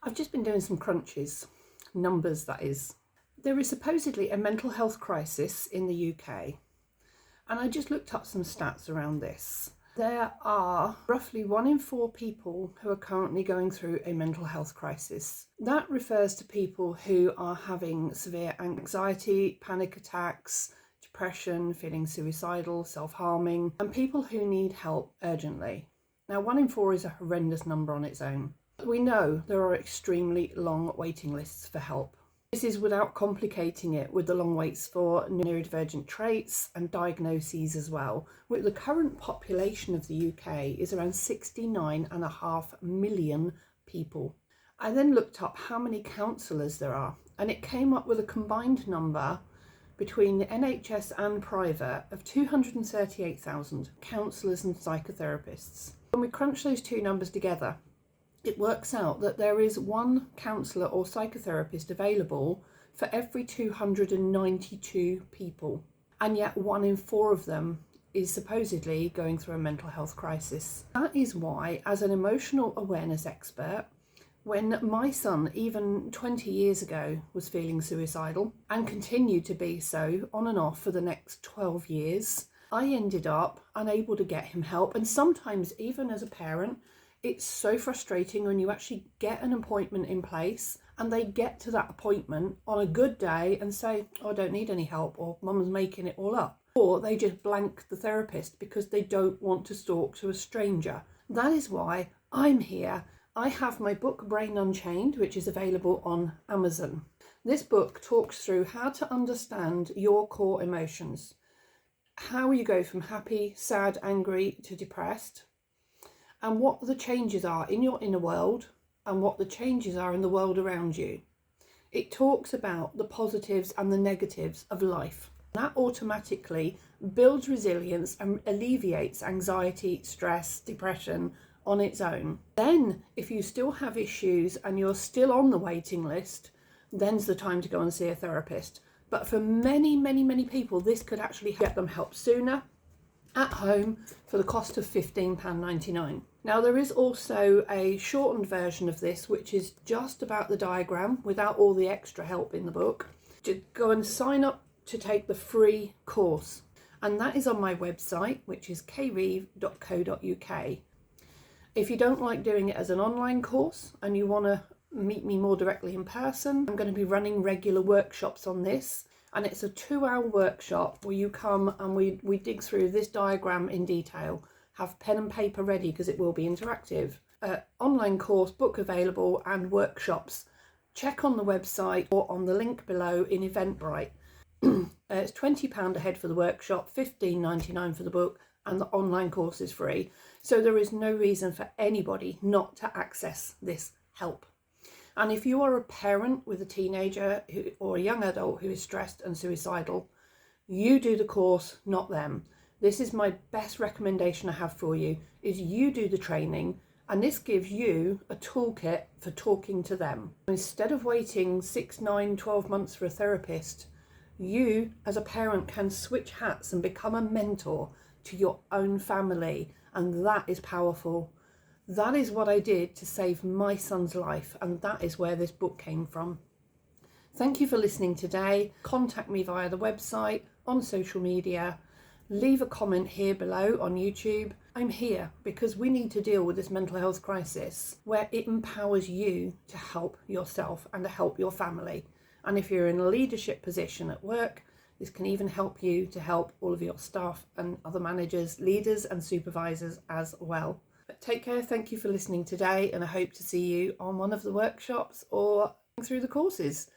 I've just been doing some crunches, numbers that is. There is supposedly a mental health crisis in the UK, and I just looked up some stats around this. There are roughly 1 in 4 people who are currently going through a mental health crisis. That refers to people who are having severe anxiety, panic attacks, depression, feeling suicidal, self-harming, and people who need help urgently. Now, 1 in 4 is a horrendous number on its own. We know there are extremely long waiting lists for help. This is without complicating it with the long waits for neurodivergent traits and diagnoses as well. With the current population of the UK is around 69.5 million people. I then looked up how many counsellors there are, and it came up with a combined number between the NHS and private of 238,000 counsellors and psychotherapists. When we crunch those two numbers together, it works out that there is 1 counsellor or psychotherapist available for every 292 people, and yet 1 in 4 of them is supposedly going through a mental health crisis. That is why, as an emotional awareness expert, when my son, even 20 years ago, was feeling suicidal and continued to be so on and off for the next 12 years, I ended up unable to get him help. And sometimes, even as a parent, it's so frustrating when you actually get an appointment in place and they get to that appointment on a good day and say, oh, I don't need any help, or mum's making it all up. Or they just blank the therapist because they don't want to talk to a stranger. That is why I'm here. I have my book, Brain Unchained, which is available on Amazon. This book talks through how to understand your core emotions, how you go from happy, sad, angry to depressed, and what the changes are in your inner world and what the changes are in the world around you. It talks about the positives and the negatives of life. That automatically builds resilience and alleviates anxiety, stress, depression on its own. Then, if you still have issues and you're still on the waiting list, then's the time to go and see a therapist. But for many, many, many people, this could actually get them help sooner, at home, for the cost of £15.99. Now, there is also a shortened version of this, which is just about the diagram without all the extra help in the book. To go and sign up to take the free course, and that is on my website, which is kreeve.co.uk. If you don't like doing it as an online course and you want to meet me more directly in person, I'm going to be running regular workshops on this. And it's a 2-hour workshop where you come and we dig through this diagram in detail. Have pen and paper ready because it will be interactive. Online course, book available, and workshops. Check on the website or on the link below in Eventbrite. It's £20 a head for the workshop, £15.99 for the book, and the online course is free. So there is no reason for anybody not to access this help. And if you are a parent with a teenager or a young adult who is stressed and suicidal, you do the course, not them. This is my best recommendation I have for you, is you do the training, and this gives you a toolkit for talking to them. Instead of waiting 6, 9, 12 months for a therapist, you as a parent can switch hats and become a mentor to your own family, and that is powerful. That is what I did to save my son's life, and that is where this book came from. Thank you for listening today. Contact me via the website, on social media. Leave a comment here below on YouTube. I'm here because we need to deal with this mental health crisis where it empowers you to help yourself and to help your family. And if you're in a leadership position at work, this can even help you to help all of your staff and other managers, leaders and supervisors as well. But take care, thank you for listening today, and I hope to see you on one of the workshops or through the courses.